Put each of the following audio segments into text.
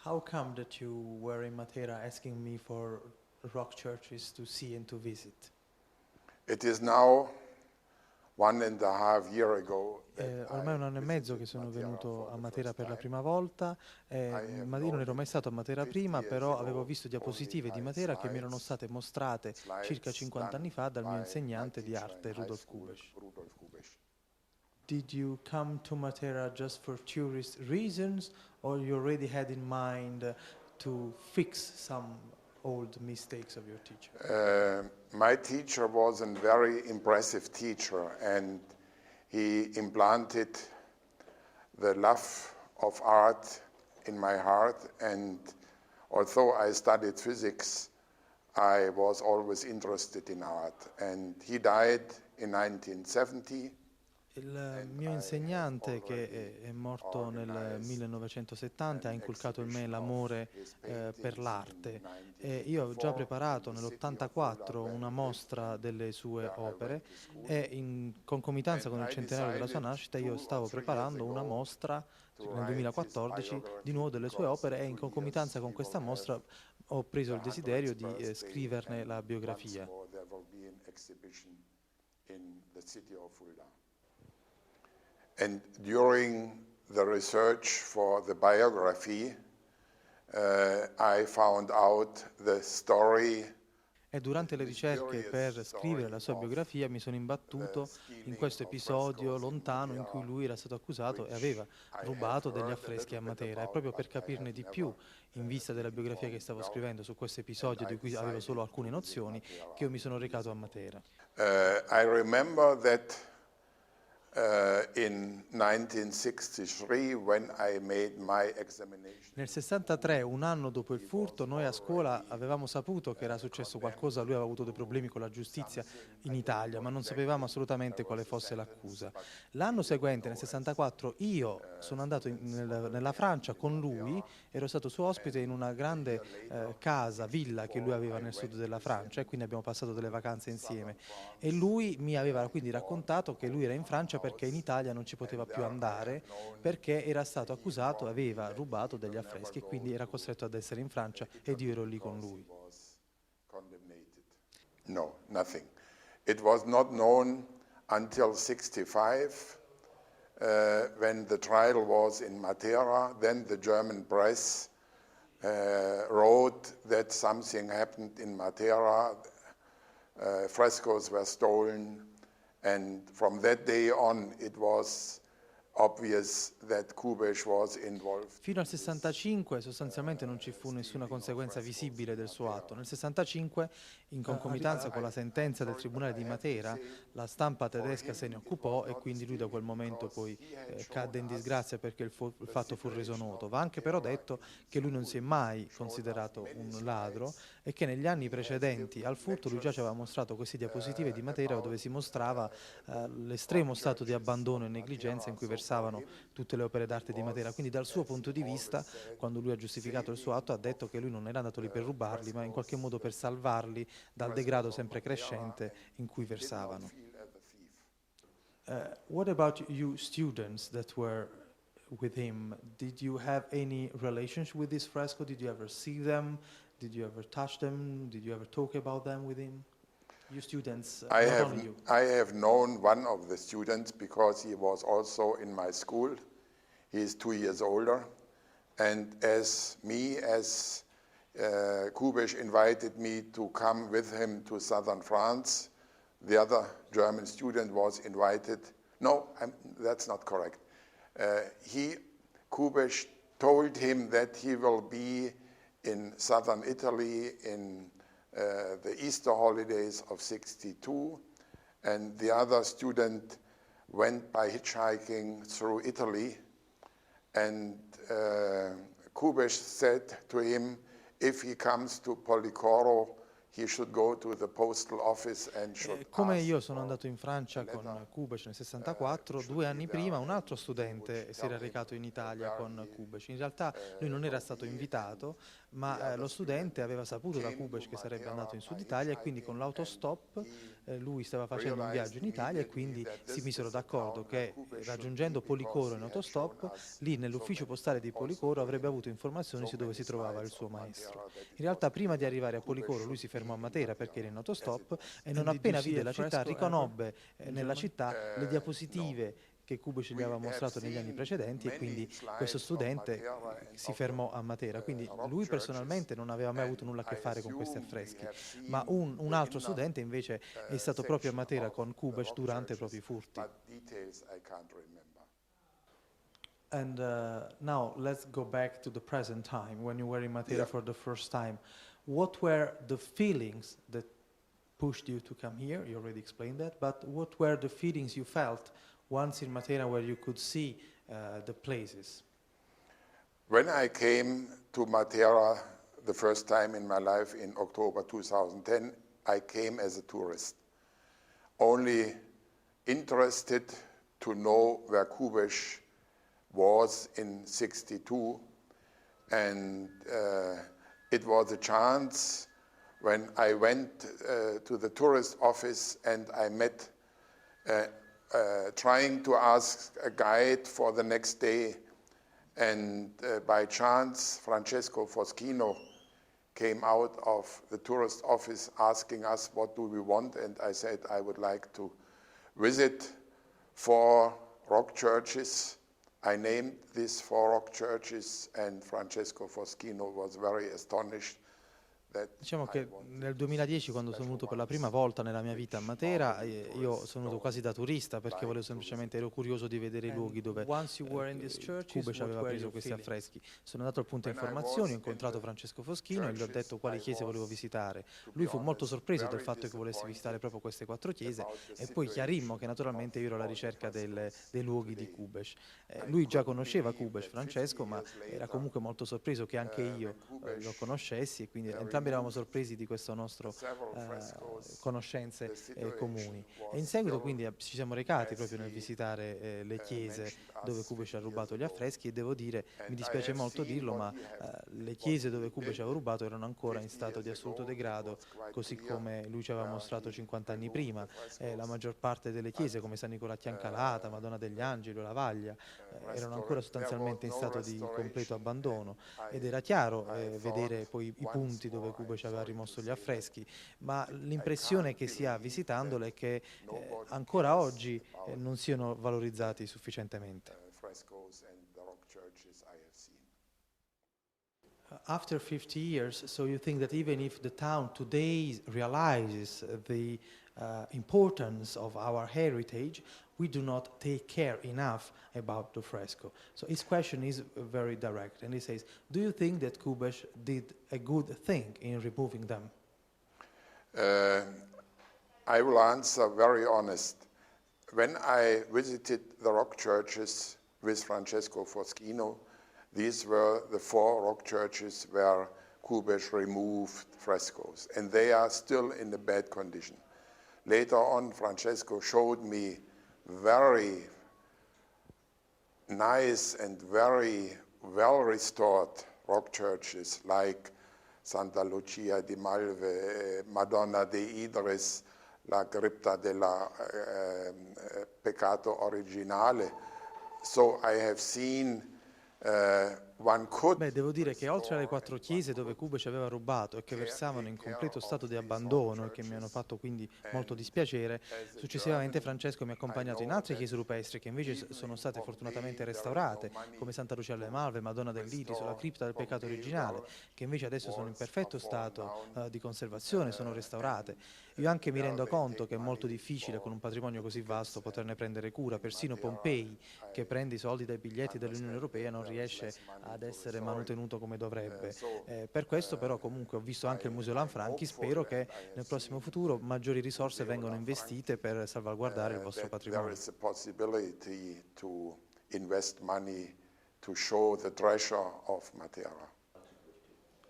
How come that you were in Matera asking me for rock churches to see and to visit? It is now 1.5 years ago that Ormai I un anno e mezzo visited che sono Matera venuto for a the Matera first per la time. prima volta, ma io non ero mai noted stato a Matera 50 prima, years però avevo ago visto only diapositive di my Matera che mi erano state mostrate circa slides 50 anni done fa dal mio by my insegnante di teacher in arte high Rudolf school, Kubesch. Rudolf Kubesch. Did you come to Matera just for tourist reasons, or you already had in mind to fix some old mistakes of your teacher? My teacher was a very impressive teacher, and he implanted the love of art in my heart. And although I studied physics, I was always interested in art. And he died in 1970. Il mio insegnante, che è morto nel 1970, ha inculcato in me l'amore per l'arte, e io ho già preparato nell'84 una mostra delle sue opere, e in concomitanza con il centenario della sua nascita io stavo preparando una mostra nel 2014 di nuovo delle sue opere, e in concomitanza con questa mostra ho preso il desiderio di scriverne la biografia. And during the research for the biography, I found out the story. E durante le ricerche per scrivere la sua biografia mi sono imbattuto in questo episodio lontano in cui lui era stato accusato e aveva rubato degli affreschi a Matera. E proprio per capirne di più, in vista della biografia che stavo scrivendo su questo episodio di cui avevo solo alcune nozioni, che io mi sono recato a Matera. I remember that in 1963, when I made my examination. Nel 63, un anno dopo il furto, noi a scuola avevamo saputo che era successo qualcosa, lui aveva avuto dei problemi con la giustizia in Italia, ma non sapevamo assolutamente quale fosse l'accusa. L'anno seguente, nel 64, io sono andato nella Francia con lui, ero stato suo ospite in una grande casa, villa che lui aveva nel sud della Francia, e quindi abbiamo passato delle vacanze insieme. E lui mi aveva quindi raccontato che lui era in Francia perché in Italia non ci poteva più andare, perché era stato accusato, aveva rubato degli affreschi e quindi era costretto ad essere in Francia, ed io ero lì con lui. No, nothing. It was not known until 65, when the trial was in Matera. Then the German press wrote that something happened in Matera. Frescoes were stolen, and from that day on it was obvious that Kubesch was involved. Fino al 65 sostanzialmente non ci fu nessuna conseguenza visibile del suo atto. Nel 65, in concomitanza con la sentenza del Tribunale di Matera, la stampa tedesca se ne occupò, e quindi lui da quel momento poi cadde in disgrazia perché il fatto fu reso noto. Va anche però detto che lui non si è mai considerato un ladro, e che negli anni precedenti al furto lui già ci aveva mostrato queste diapositive di Matera dove si mostrava l'estremo stato di abbandono e negligenza in cui versavano tutte le opere d'arte di Matera. Quindi dal suo punto di vista, quando lui ha giustificato il suo atto, ha detto che lui non era andato lì per rubarli, ma in qualche modo per salvarli dal degrado sempre crescente in cui versavano. What about you students that were with him? Did you have any relationship with this fresco? Did you ever see them? Did you ever touch them? Did you ever talk about them with him? You students, I not only you. have known one of the students because he was also in my school. He is 2 years older, and as Kubesch invited me to come with him to southern France, the other German student was invited. No, that's not correct. Kubesch told him that he will be in southern Italy in the Easter holidays of 62, and the other student went by hitchhiking through Italy, and Kubesch said to him, if he comes to Policoro, he should go to the postal office and should Come ask io sono for andato in Francia con letter, Kubesch nel 64, 2 anni prima un altro studente si era recato in Italia con Kubesch. In realtà lui non era stato invitato, ma lo studente aveva saputo da Kubesch che sarebbe andato in Sud Italia e quindi con l'autostop lui stava facendo un viaggio in Italia e quindi si misero d'accordo che raggiungendo Policoro in autostop, lì nell'ufficio postale di Policoro avrebbe avuto informazioni su dove si trovava il suo maestro. In realtà prima di arrivare a Policoro lui si fermò a Matera perché era in autostop e non appena vide la città riconobbe nella città le diapositive che Kubesch gli aveva mostrato negli anni precedenti e quindi questo studente si fermò a Matera. Quindi lui personalmente non aveva mai avuto nulla a che fare con questi affreschi, ma un altro studente invece è stato proprio a Matera con Kubesch durante proprio i furti. And now let's go back to the present time, when you were in Matera for the first time. What were the feelings that pushed you to come here? You already explained that, but what were the feelings you felt once in Matera where you could see the places? When I came to Matera the first time in my life in October 2010, I came as a tourist, only interested to know where Kubesch was in 62, and it was a chance when I went to the tourist office and I met trying to ask a guide for the next day, and by chance Francesco Foschino came out of the tourist office asking us what do we want, and I said I would like to visit 4 rock churches. I named these 4 rock churches and Francesco Foschino was very astonished. Diciamo che nel 2010, quando sono venuto per la prima volta nella mia vita a Matera, io sono venuto quasi da turista perché volevo semplicemente, ero curioso di vedere i luoghi dove Kubesch aveva preso questi affreschi. Sono andato al punto informazioni, ho incontrato Francesco Foschino e gli ho detto quali chiese volevo visitare. Lui fu molto sorpreso del fatto che volessi visitare proprio queste 4 chiese e poi chiarimmo che naturalmente io ero alla ricerca dei luoghi di Kubesch. Lui già conosceva Kubesch, Francesco, ma era comunque molto sorpreso che anche io lo conoscessi e quindi entrambi eravamo sorpresi di questo nostro conoscenze comuni. E in seguito quindi ci siamo recati proprio nel visitare le chiese dove Kubesch ha rubato gli affreschi e devo dire, mi dispiace molto dirlo, ma le chiese dove Kubesch aveva rubato erano ancora in stato di assoluto degrado, così come lui ci aveva mostrato 50 anni prima. La maggior parte delle chiese come San Nicola Chiancalata, Madonna degli Angeli o la Vaglia erano ancora sostanzialmente in stato di completo abbandono ed era chiaro vedere poi i punti dove Kubesch aveva rimosso gli affreschi, ma l'impressione che si ha visitandole è che ancora oggi non siano valorizzati sufficientemente. After 50 years, so you think that even if the town today realizes the importance of our heritage, we do not take care enough about the fresco. So his question is very direct, and he says, do you think that Kubesch did a good thing in removing them? I will answer very honest. When I visited the rock churches with Francesco Foschino, these were the 4 rock churches where Kubesch removed frescoes, and they are still in a bad condition. Later on, Francesco showed me very nice and very well-restored rock churches like Santa Lucia di Malve, Madonna de Idris, la cripta della peccato originale. So I have seen Devo dire che oltre alle 4 chiese dove Kubesch aveva rubato e che versavano in completo stato di abbandono e che mi hanno fatto quindi molto dispiacere, successivamente Francesco mi ha accompagnato in altre chiese rupestri che invece sono state fortunatamente restaurate, come Santa Lucia alle Malve, Madonna dell'Iris o la cripta del peccato originale, che invece adesso sono in perfetto stato di conservazione, sono restaurate. Io anche mi rendo conto che è molto difficile con un patrimonio così vasto poterne prendere cura, persino Pompei, che prende i soldi dai biglietti dell'Unione Europea, non riesce ad essere manutenuto come dovrebbe. Per questo però comunque ho visto anche il Museo Lanfranchi, spero che nel prossimo futuro maggiori risorse vengano investite per salvaguardare il vostro patrimonio. There is a possibility to invest money to show the treasure of Matera.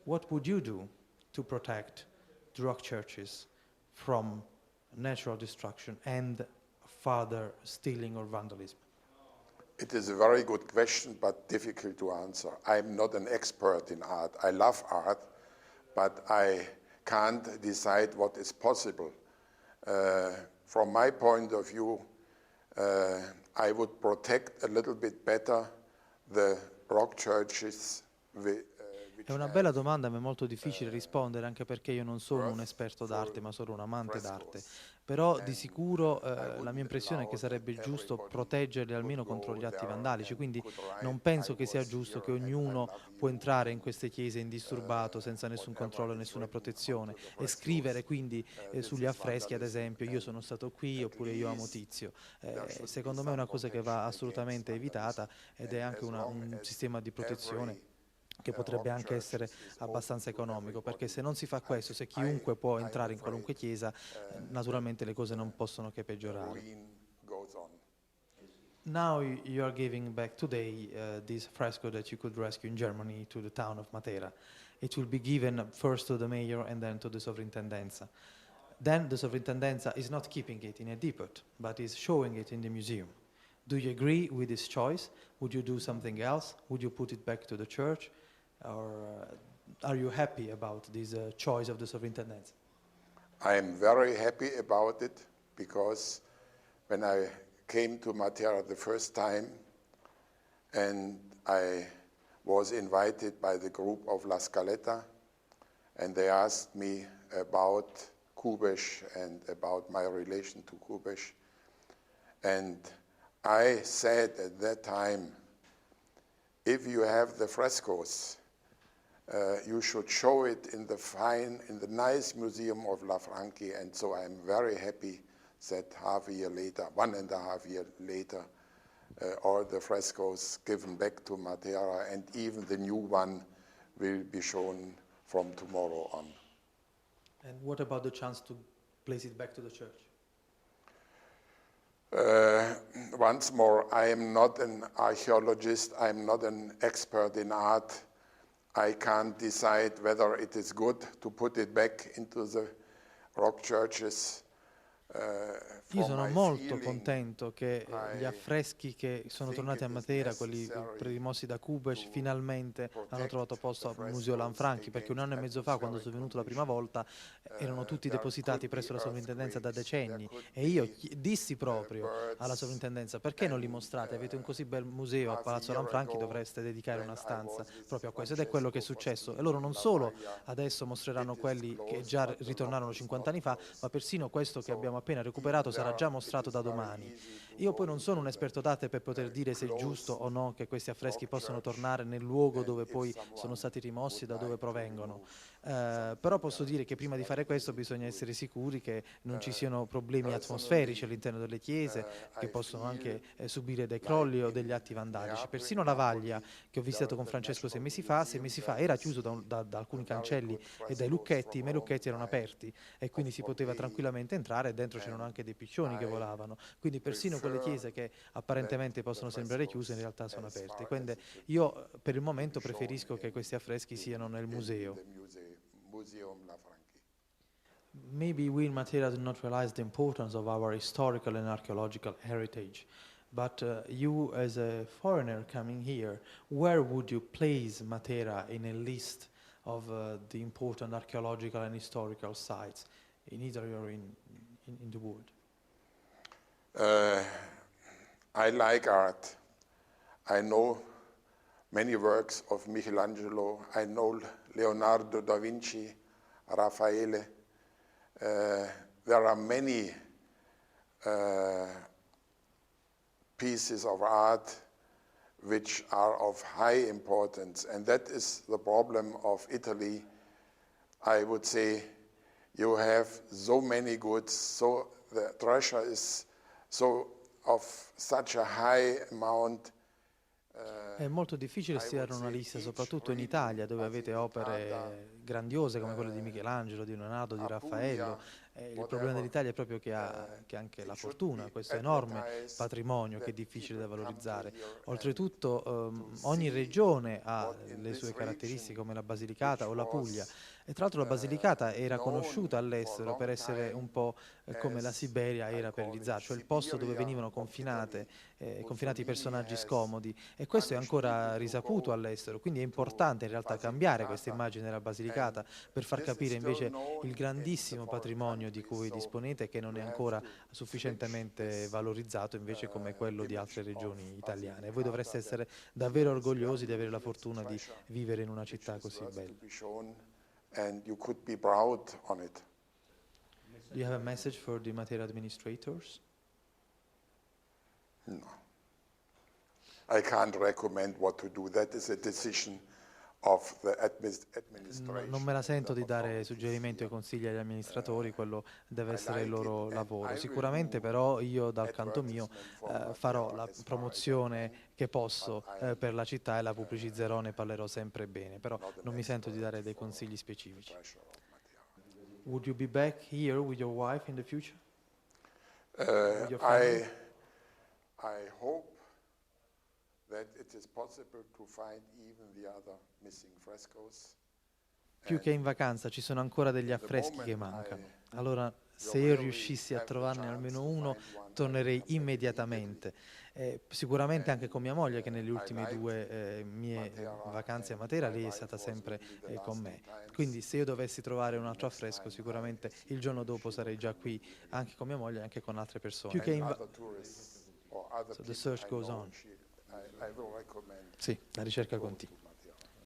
What would you do to protect the rock churches from natural destruction and further stealing or vandalism? It is a very good question, but difficult to answer. I'm not an expert in art. I love art, but I can't decide what is possible. From my point of view, I would protect a little bit better the rock churches. È una bella domanda, ma è molto difficile rispondere, anche perché io non sono un esperto d'arte, ma sono un amante d'arte. Però di sicuro la mia impressione è che sarebbe giusto proteggerli almeno contro gli atti vandalici, quindi non penso che sia giusto che ognuno può entrare in queste chiese indisturbato, senza nessun controllo e nessuna protezione, e scrivere quindi sugli affreschi, ad esempio, io sono stato qui oppure io amo Tizio. Secondo me è una cosa che va assolutamente evitata ed è anche un sistema di protezione che potrebbe anche essere abbastanza economico, perché se non si fa questo, se chiunque può entrare in qualunque chiesa, naturalmente le cose non possono che peggiorare. Now you are giving back today this fresco that you could rescue in Germany to the town of Matera. It will be given first to the mayor and then to the sovrintendenza. Then the sovrintendenza is not keeping it in a depot, but is showing it in the museum. Do you agree with this choice? Would you do something else? Would you put it back to the church? Or are you happy about this choice of the sovrintendenza? I am very happy about it, because when I came to Matera the first time and I was invited by the group of La Scaletta, and they asked me about Kubesch and about my relation to Kubesch, and I said at that time, if you have the frescoes, you should show it in the nice museum of La Franchi, and so I'm very happy that half a year later, 1.5 years later, all the frescoes given back to Matera, and even the new one will be shown from tomorrow on. And what about the chance to place it back to the church? Once more, I am not an archaeologist, I am not an expert in art. I can't decide whether it is good to put it back into the rock churches. Io sono molto contento che gli affreschi che sono tornati a Matera, quelli rimossi da Kubesch, finalmente hanno trovato posto al Museo Lanfranchi, perché 1 anno e mezzo fa, quando sono venuto la prima volta, erano tutti depositati presso la sovrintendenza da decenni, e io dissi proprio alla sovrintendenza: perché non li mostrate? Avete un così bel museo a Palazzo Lanfranchi, dovreste dedicare una stanza proprio a questo, ed è quello che è successo. E loro non solo adesso mostreranno quelli che già ritornarono 50 anni fa, ma persino questo che abbiamo appena recuperato sarà già mostrato da domani. Io poi non sono un esperto d'arte per poter dire se è giusto o no che questi affreschi possano tornare nel luogo dove poi sono stati rimossi, da dove provengono. Però posso dire che prima di fare questo bisogna essere sicuri che non ci siano problemi atmosferici all'interno delle chiese, che possono anche subire dei crolli o degli atti vandalici. Persino la vaglia, che ho visitato con Francesco 6 mesi fa era chiuso da alcuni cancelli e dai lucchetti, ma i lucchetti erano aperti e quindi si poteva tranquillamente entrare, e dentro c'erano anche dei piccioni che volavano. Quindi persino quelle chiese che apparentemente possono sembrare chiuse in realtà sono aperte. Quindi io per il momento preferisco che questi affreschi siano nel museo. Maybe we in Matera do not realize the importance of our historical and archaeological heritage, but you as a foreigner coming here, where would you place Matera in a list of the important archaeological and historical sites in Italy or in the world? I like art. I know many works of Michelangelo. I know Leonardo da Vinci, Raffaele. There are many pieces of art which are of high importance, and that is the problem of Italy. I would say you have so many goods, so the treasure is so of such a high amount. È molto difficile stilare una lista, soprattutto in Italia, dove avete opere grandiose come quelle di Michelangelo, di Leonardo, di Raffaello, Il problema dell'Italia è proprio che ha anche la fortuna, questo enorme patrimonio che è difficile da valorizzare. Oltretutto ogni regione ha le sue caratteristiche, come la Basilicata o la Puglia, e tra l'altro la Basilicata era conosciuta all'estero per essere un po' come la Siberia era per gli zar, cioè il posto dove venivano confinati personaggi scomodi, e questo è ancora risaputo all'estero, quindi è importante in realtà cambiare questa immagine della Basilicata per far capire invece il grandissimo patrimonio di cui disponete, che non è ancora sufficientemente valorizzato invece come quello di altre regioni italiane. Voi dovreste essere davvero orgogliosi di avere la fortuna di vivere in una città così bella. And you could be proud on it. Do you have a message for the Matera administrators? No. I can't recommend what to do. That is a decision of the administration. Non me la sento di dare suggerimenti o consigli agli amministratori, quello deve essere il loro lavoro. Sicuramente però io dal canto mio farò la promozione che posso per la città e la pubblicizzerò, ne parlerò sempre bene, però non mi sento di dare dei consigli specifici. Would you be back here with your wife in the future? With your family? I hope that it is possible to find even the other missing frescoes. Più che in vacanza ci sono ancora degli affreschi che mancano. Allora, se io riuscissi a trovarne almeno uno, tornerei immediatamente. Sicuramente anche con mia moglie, che nelle ultime 2 mie vacanze a Matera, lei è stata sempre con me. Quindi se io dovessi trovare un altro affresco, sicuramente il giorno dopo sarei già qui anche con mia moglie e anche con altre persone. Più che in So the search goes on. Sì, la ricerca continua.